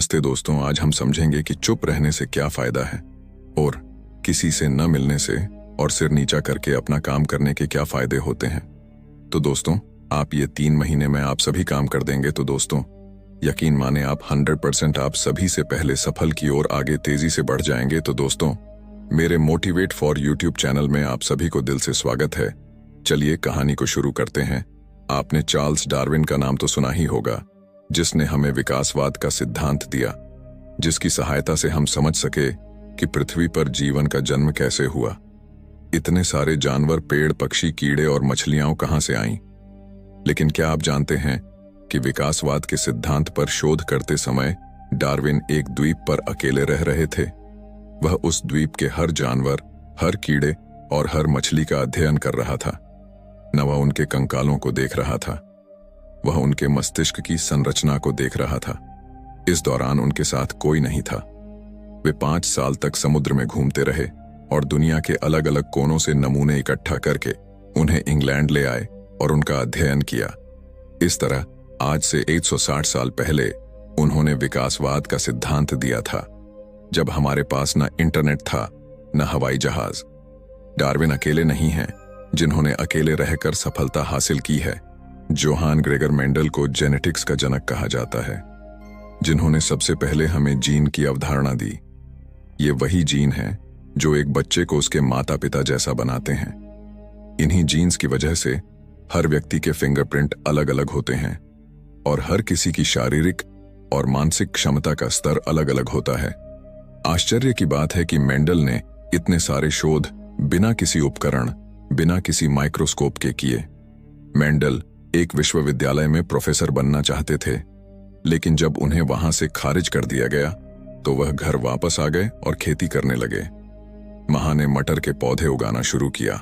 नमस्ते दोस्तों, आज हम समझेंगे कि चुप रहने से क्या फायदा है और किसी से न मिलने से और सिर नीचा करके अपना काम करने के क्या फायदे होते हैं। तो दोस्तों, आप ये 3 महीने में आप सभी काम कर देंगे तो दोस्तों यकीन माने आप 100% आप सभी से पहले सफल की ओर आगे तेजी से बढ़ जाएंगे। तो दोस्तों, मेरे मोटिवेट फॉर यूट्यूब चैनल में आप सभी को दिल से स्वागत है। चलिए कहानी को शुरू करते हैं। आपने चार्ल्स डार्विन का नाम तो सुना ही होगा, जिसने हमें विकासवाद का सिद्धांत दिया, जिसकी सहायता से हम समझ सके कि पृथ्वी पर जीवन का जन्म कैसे हुआ। इतने सारे जानवर, पेड़, पक्षी, कीड़े और मछलियां कहां से आईं? लेकिन क्या आप जानते हैं कि विकासवाद के सिद्धांत पर शोध करते समय डार्विन एक द्वीप पर अकेले रह रहे थे। वह उस द्वीप के हर जानवर, हर कीड़े और हर मछली का अध्ययन कर रहा था। न वह उनके कंकालों को देख रहा था, वह उनके मस्तिष्क की संरचना को देख रहा था। इस दौरान उनके साथ कोई नहीं था। वे 5 साल तक समुद्र में घूमते रहे और दुनिया के अलग अलग कोनों से नमूने इकट्ठा करके उन्हें इंग्लैंड ले आए और उनका अध्ययन किया। इस तरह आज से 160 साल पहले उन्होंने विकासवाद का सिद्धांत दिया था, जब हमारे पास न इंटरनेट था न हवाई जहाज। डार्विन अकेले नहीं हैं जिन्होंने अकेले रहकर सफलता हासिल की है। जोहान ग्रेगर मेंडल को जेनेटिक्स का जनक कहा जाता है, जिन्होंने सबसे पहले हमें जीन की अवधारणा दी। ये वही जीन हैं जो एक बच्चे को उसके माता पिता जैसा बनाते हैं। इन्हीं जीन्स की वजह से हर व्यक्ति के फिंगरप्रिंट अलग अलग होते हैं और हर किसी की शारीरिक और मानसिक क्षमता का स्तर अलग अलग होता है। आश्चर्य की बात है कि मेंडल ने इतने सारे शोध बिना किसी उपकरण, बिना किसी माइक्रोस्कोप के किए। मेंडल एक विश्वविद्यालय में प्रोफेसर बनना चाहते थे, लेकिन जब उन्हें वहां से खारिज कर दिया गया तो वह घर वापस आ गए और खेती करने लगे। मां ने मटर के पौधे उगाना शुरू किया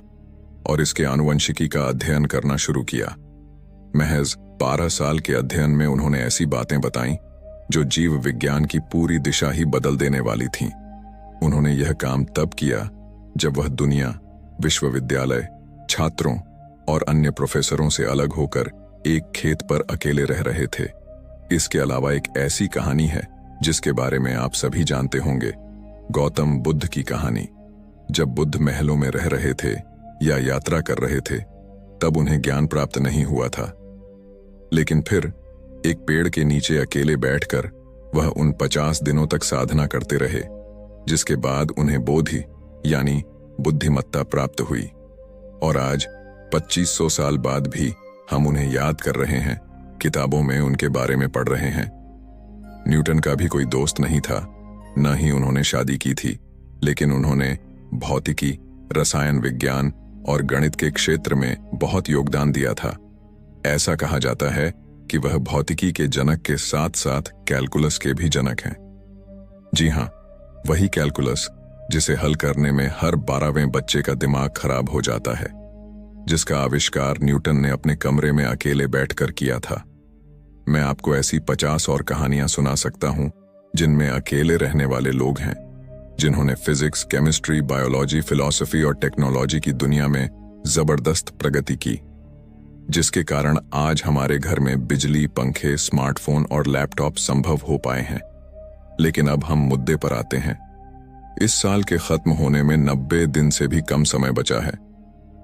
और इसके आनुवंशिकी का अध्ययन करना शुरू किया। महज 12 साल के अध्ययन में उन्होंने ऐसी बातें बताईं जो जीव विज्ञान की पूरी दिशा ही बदल देने वाली थीं। उन्होंने यह काम तब किया जब वह दुनिया, विश्वविद्यालय, छात्रों और अन्य प्रोफेसरों से अलग होकर एक खेत पर अकेले रह रहे थे। इसके अलावा एक ऐसी कहानी है जिसके बारे में आप सभी जानते होंगे, गौतम बुद्ध की कहानी। जब बुद्ध महलों में रह रहे थे या यात्रा कर रहे थे, तब उन्हें ज्ञान प्राप्त नहीं हुआ था। लेकिन फिर एक पेड़ के नीचे अकेले बैठकर वह उन 50 दिनों तक साधना करते रहे, जिसके बाद उन्हें बोधि यानी बुद्धिमत्ता प्राप्त हुई। और आज 2500 साल बाद भी हम उन्हें याद कर रहे हैं, किताबों में उनके बारे में पढ़ रहे हैं। न्यूटन का भी कोई दोस्त नहीं था, न ही उन्होंने शादी की थी, लेकिन उन्होंने भौतिकी, रसायन विज्ञान और गणित के क्षेत्र में बहुत योगदान दिया था। ऐसा कहा जाता है कि वह भौतिकी के जनक के साथ साथ कैलकुलस के भी जनक हैं। जी हाँ, वही कैलकुलस जिसे हल करने में हर 12वें बच्चे का दिमाग खराब हो जाता है, जिसका आविष्कार न्यूटन ने अपने कमरे में अकेले बैठकर किया था। मैं आपको ऐसी 50 और कहानियां सुना सकता हूं जिनमें अकेले रहने वाले लोग हैं, जिन्होंने फिजिक्स, केमिस्ट्री, बायोलॉजी, फिलॉसफी और टेक्नोलॉजी की दुनिया में जबरदस्त प्रगति की, जिसके कारण आज हमारे घर में बिजली, पंखे, स्मार्टफोन और लैपटॉप संभव हो पाए हैं। लेकिन अब हम मुद्दे पर आते हैं। इस साल के खत्म होने में 90 दिन से भी कम समय बचा है।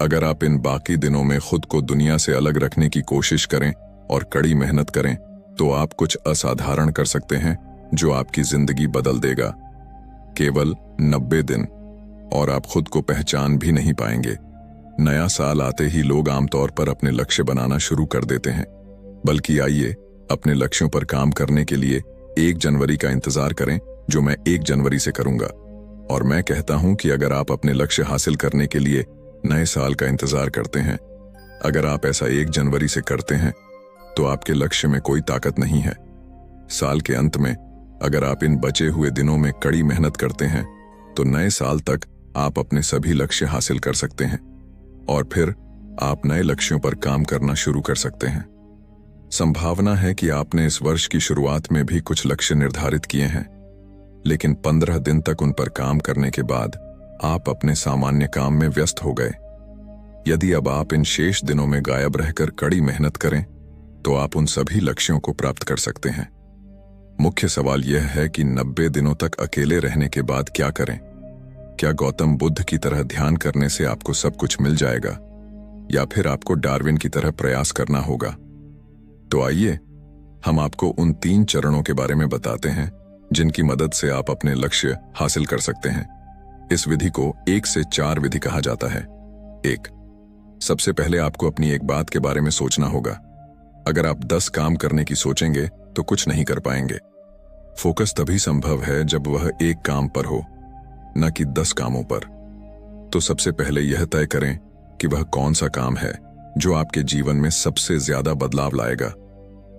अगर आप इन बाकी दिनों में खुद को दुनिया से अलग रखने की कोशिश करें और कड़ी मेहनत करें, तो आप कुछ असाधारण कर सकते हैं जो आपकी जिंदगी बदल देगा। केवल 90 दिन और आप खुद को पहचान भी नहीं पाएंगे। नया साल आते ही लोग आमतौर पर अपने लक्ष्य बनाना शुरू कर देते हैं, बल्कि आइए अपने लक्ष्यों पर काम करने के लिए 1 जनवरी का इंतजार करें, जो मैं 1 जनवरी से करूंगा। और मैं कहता हूं कि अगर आप अपने लक्ष्य हासिल करने के लिए नए साल का इंतजार करते हैं, अगर आप ऐसा 1 जनवरी से करते हैं, तो आपके लक्ष्य में कोई ताकत नहीं है। साल के अंत में अगर आप इन बचे हुए दिनों में कड़ी मेहनत करते हैं, तो नए साल तक आप अपने सभी लक्ष्य हासिल कर सकते हैं और फिर आप नए लक्ष्यों पर काम करना शुरू कर सकते हैं। संभावना है कि आपने इस वर्ष की शुरुआत में भी कुछ लक्ष्य निर्धारित किए हैं, लेकिन 15 दिन तक उन पर काम करने के बाद आप अपने सामान्य काम में व्यस्त हो गए। यदि अब आप इन शेष दिनों में गायब रहकर कड़ी मेहनत करें, तो आप उन सभी लक्ष्यों को प्राप्त कर सकते हैं। मुख्य सवाल यह है कि 90 दिनों तक अकेले रहने के बाद क्या करें। क्या गौतम बुद्ध की तरह ध्यान करने से आपको सब कुछ मिल जाएगा, या फिर आपको डार्विन की तरह प्रयास करना होगा? तो आइए हम आपको उन 3 चरणों के बारे में बताते हैं जिनकी मदद से आप अपने लक्ष्य हासिल कर सकते हैं। इस विधि को 1 से 4 विधि कहा जाता है। 1, सबसे पहले आपको अपनी एक बात के बारे में सोचना होगा। अगर आप 10 काम करने की सोचेंगे तो कुछ नहीं कर पाएंगे। फोकस तभी संभव है जब वह एक काम पर हो, न कि 10 कामों पर। तो सबसे पहले यह तय करें कि वह कौन सा काम है जो आपके जीवन में सबसे ज्यादा बदलाव लाएगा।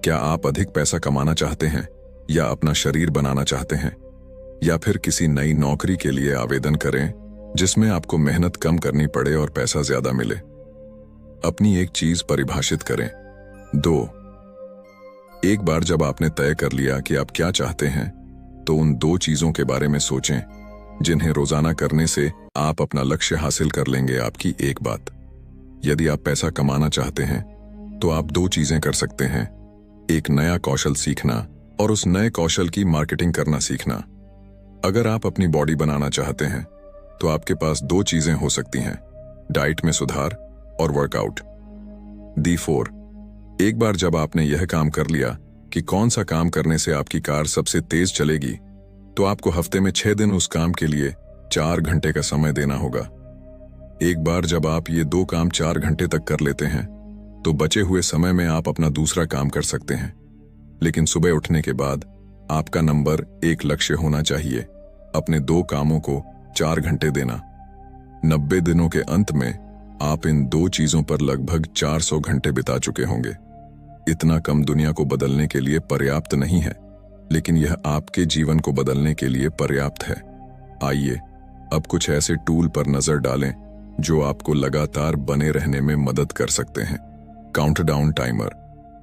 क्या आप अधिक पैसा कमाना चाहते हैं, या अपना शरीर बनाना चाहते हैं, या फिर किसी नई नौकरी के लिए आवेदन करें जिसमें आपको मेहनत कम करनी पड़े और पैसा ज्यादा मिले। अपनी एक चीज परिभाषित करें। 2, एक बार जब आपने तय कर लिया कि आप क्या चाहते हैं, तो उन 2 चीजों के बारे में सोचें जिन्हें रोजाना करने से आप अपना लक्ष्य हासिल कर लेंगे। आपकी एक बात, यदि आप पैसा कमाना चाहते हैं तो आप 2 चीजें कर सकते हैं। एक, नया कौशल सीखना, और उस नए कौशल की मार्केटिंग करना सीखना। अगर आप अपनी बॉडी बनाना चाहते हैं तो आपके पास 2 चीजें हो सकती हैं, डाइट में सुधार और वर्कआउट। D4, एक बार जब आपने यह काम कर लिया कि कौन सा काम करने से आपकी कार सबसे तेज चलेगी, तो आपको हफ्ते में 6 दिन उस काम के लिए 4 घंटे का समय देना होगा। एक बार जब आप ये 2 काम 4 घंटे तक कर लेते हैं, तो बचे हुए समय में आप अपना दूसरा काम कर सकते हैं। लेकिन सुबह उठने के बाद आपका नंबर 1 लक्ष्य होना चाहिए, अपने 2 कामों को 4 घंटे देना। 90 दिनों के अंत में आप इन 2 चीजों पर लगभग 400 घंटे बिता चुके होंगे। इतना कम दुनिया को बदलने के लिए पर्याप्त नहीं है, लेकिन यह आपके जीवन को बदलने के लिए पर्याप्त है। आइए अब कुछ ऐसे टूल पर नजर डालें जो आपको लगातार बने रहने में मदद कर सकते हैं। Countdown timer.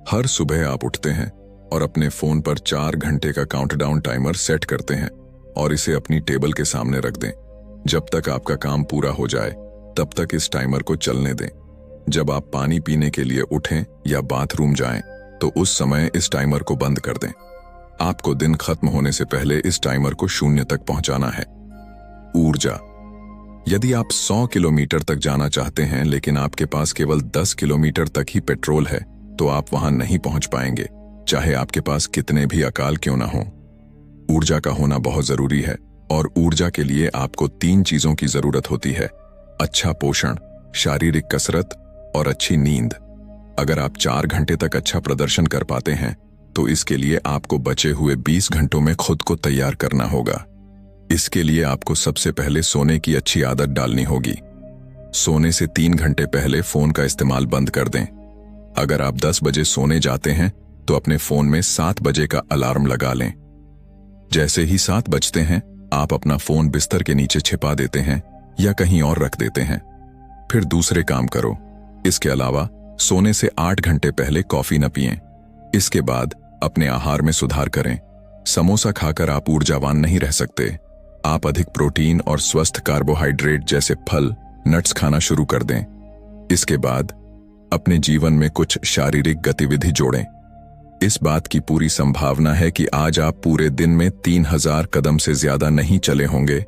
हर सुबह आप उठते हैं और अपने फोन पर 4 घंटे का काउंटडाउन टाइमर सेट करते हैं और इसे अपनी टेबल के सामने रख दें। जब तक आपका काम पूरा हो जाए तब तक इस टाइमर को चलने दें। जब आप पानी पीने के लिए उठें या बाथरूम जाएं, तो उस समय इस टाइमर को बंद कर दें। आपको दिन खत्म होने से पहले इस टाइमर को 0 तक पहुंचाना है। ऊर्जा। यदि आप 100 किलोमीटर तक जाना चाहते हैं लेकिन आपके पास केवल 10 किलोमीटर तक ही पेट्रोल है, तो आप वहां नहीं पहुंच पाएंगे, चाहे आपके पास कितने भी अकाल क्यों ना हो। ऊर्जा का होना बहुत जरूरी है, और ऊर्जा के लिए आपको 3 चीजों की जरूरत होती है: अच्छा पोषण, शारीरिक कसरत और अच्छी नींद। अगर आप 4 घंटे तक अच्छा प्रदर्शन कर पाते हैं, तो इसके लिए आपको बचे हुए 20 घंटों में खुद को तैयार करना होगा। इसके लिए आपको सबसे पहले सोने की अच्छी आदत डालनी होगी। सोने से 3 घंटे पहले फोन का इस्तेमाल बंद कर दें। अगर आप 10 बजे सोने जाते हैं, तो अपने फोन में 7 बजे का अलार्म लगा लें। जैसे ही 7 बजते हैं, आप अपना फोन बिस्तर के नीचे छिपा देते हैं या कहीं और रख देते हैं। फिर दूसरे काम करो। इसके अलावा सोने से 8 घंटे पहले कॉफी न पिएं। इसके बाद अपने आहार में सुधार करें। समोसा खाकर आप ऊर्जावान नहीं रह सकते। आप अधिक प्रोटीन और स्वस्थ कार्बोहाइड्रेट जैसे फल, नट्स खाना शुरू कर दें। इसके बाद अपने जीवन में कुछ शारीरिक गतिविधि जोड़ें। इस बात की पूरी संभावना है कि आज आप पूरे दिन में 3000 कदम से ज्यादा नहीं चले होंगे,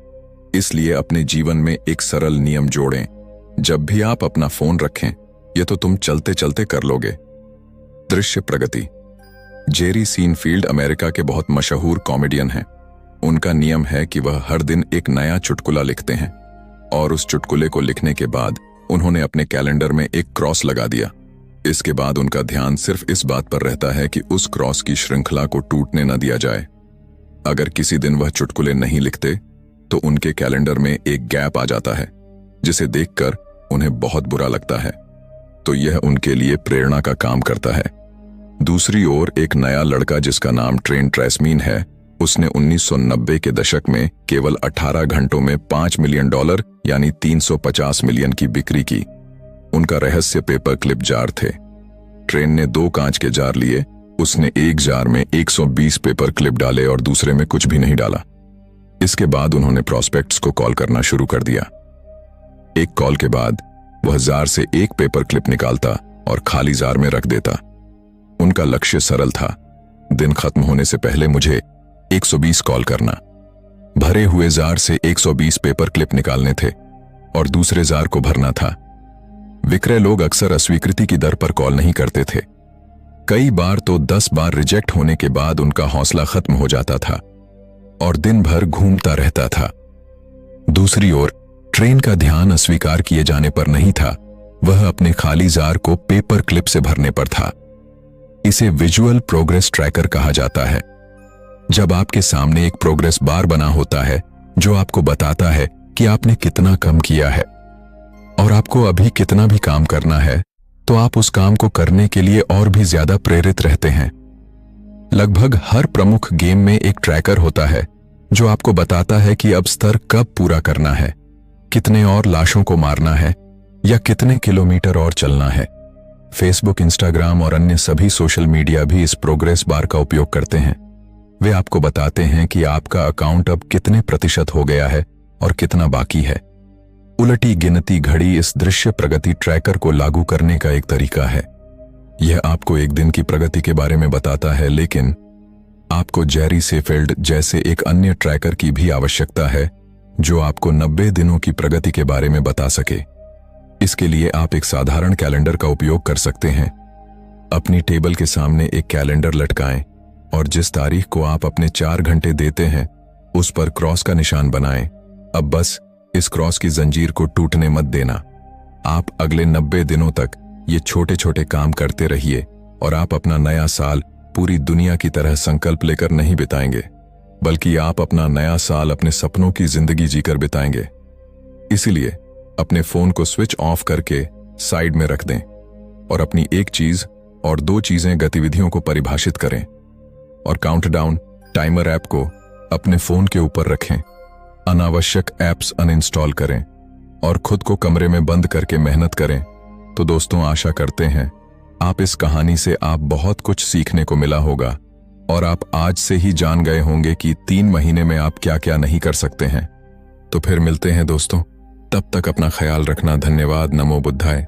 इसलिए अपने जीवन में एक सरल नियम जोड़ें: जब भी आप अपना फोन रखें, ये तो तुम चलते चलते कर लोगे। दृश्य प्रगति। जेरी सीनफील्ड अमेरिका के बहुत मशहूर कॉमेडियन हैं। उनका नियम है कि वह हर दिन एक नया चुटकुला लिखते हैं, और उस चुटकुले को लिखने के बाद उन्होंने अपने कैलेंडर में एक क्रॉस लगा दिया। इसके बाद उनका ध्यान सिर्फ इस बात पर रहता है कि उस क्रॉस की श्रृंखला को टूटने न दिया जाए। अगर किसी दिन वह चुटकुले नहीं लिखते, तो उनके कैलेंडर में एक गैप आ जाता है, जिसे देखकर उन्हें बहुत बुरा लगता है। तो यह उनके लिए प्रेरणा का काम करता है। दूसरी ओर एक नया लड़का जिसका नाम ट्रेंट ट्रेसमीन है, उसने 1990 के दशक में केवल 18 घंटों में $5 मिलियन यानी 350 मिलियन की बिक्री की। उनका रहस्य पेपर क्लिप जार थे। ट्रेन ने 2 कांच के जार लिए। उसने एक जार में 120 पेपर क्लिप डाले और दूसरे में कुछ भी नहीं डाला। इसके बाद उन्होंने प्रॉस्पेक्ट्स को कॉल करना शुरू कर दिया। एक कॉल के बाद वह जार से एक पेपर क्लिप निकालता और खाली जार में रख देता। उनका लक्ष्य सरल था: दिन खत्म होने से पहले मुझे 120 कॉल करना, भरे हुए जार से 120 पेपर क्लिप निकालने थे और दूसरे जार को भरना था। विक्रय लोग अक्सर अस्वीकृति की दर पर कॉल नहीं करते थे। कई बार तो 10 बार रिजेक्ट होने के बाद उनका हौसला खत्म हो जाता था और दिन भर घूमता रहता था। दूसरी ओर ट्रेन का ध्यान अस्वीकार किए जाने पर नहीं था, वह अपने खाली जार को पेपर क्लिप से भरने पर था। इसे विजुअल प्रोग्रेस ट्रैकर कहा जाता है। जब आपके सामने एक प्रोग्रेस बार बना होता है जो आपको बताता है कि आपने कितना कम किया है और आपको अभी कितना भी काम करना है, तो आप उस काम को करने के लिए और भी ज्यादा प्रेरित रहते हैं। लगभग हर प्रमुख गेम में एक ट्रैकर होता है जो आपको बताता है कि अब स्तर कब पूरा करना है, कितने और लाशों को मारना है या कितने किलोमीटर और चलना है। फेसबुक, इंस्टाग्राम और अन्य सभी सोशल मीडिया भी इस प्रोग्रेस बार का उपयोग करते हैं। वे आपको बताते हैं कि आपका अकाउंट अब कितने प्रतिशत हो गया है और कितना बाकी है। उलटी गिनती घड़ी इस दृश्य प्रगति ट्रैकर को लागू करने का एक तरीका है। यह आपको एक दिन की प्रगति के बारे में बताता है, लेकिन आपको जेरी सेफिल्ड जैसे एक अन्य ट्रैकर की भी आवश्यकता है जो आपको 90 दिनों की प्रगति के बारे में बता सके। इसके लिए आप एक साधारण कैलेंडर का उपयोग कर सकते हैं। अपनी टेबल के सामने एक कैलेंडर लटकाएं और जिस तारीख को आप अपने 4 घंटे देते हैं उस पर क्रॉस का निशान बनाएं। अब बस इस क्रॉस की जंजीर को टूटने मत देना। आप अगले 90 दिनों तक ये छोटे छोटे काम करते रहिए और आप अपना नया साल पूरी दुनिया की तरह संकल्प लेकर नहीं बिताएंगे, बल्कि आप अपना नया साल अपने सपनों की जिंदगी जीकर बिताएंगे। इसीलिए अपने फोन को स्विच ऑफ करके साइड में रख दें और अपनी एक चीज और 2 चीजें गतिविधियों को परिभाषित करें और काउंटडाउन टाइमर ऐप को अपने फोन के ऊपर रखें। अनावश्यक ऐप्स अनइंस्टॉल करें और खुद को कमरे में बंद करके मेहनत करें। तो दोस्तों, आशा करते हैं आप इस कहानी से आप बहुत कुछ सीखने को मिला होगा और आप आज से ही जान गए होंगे कि 3 महीने में आप क्या क्या नहीं कर सकते हैं। तो फिर मिलते हैं दोस्तों, तब तक अपना ख्याल रखना। धन्यवाद। नमो बुद्धाय।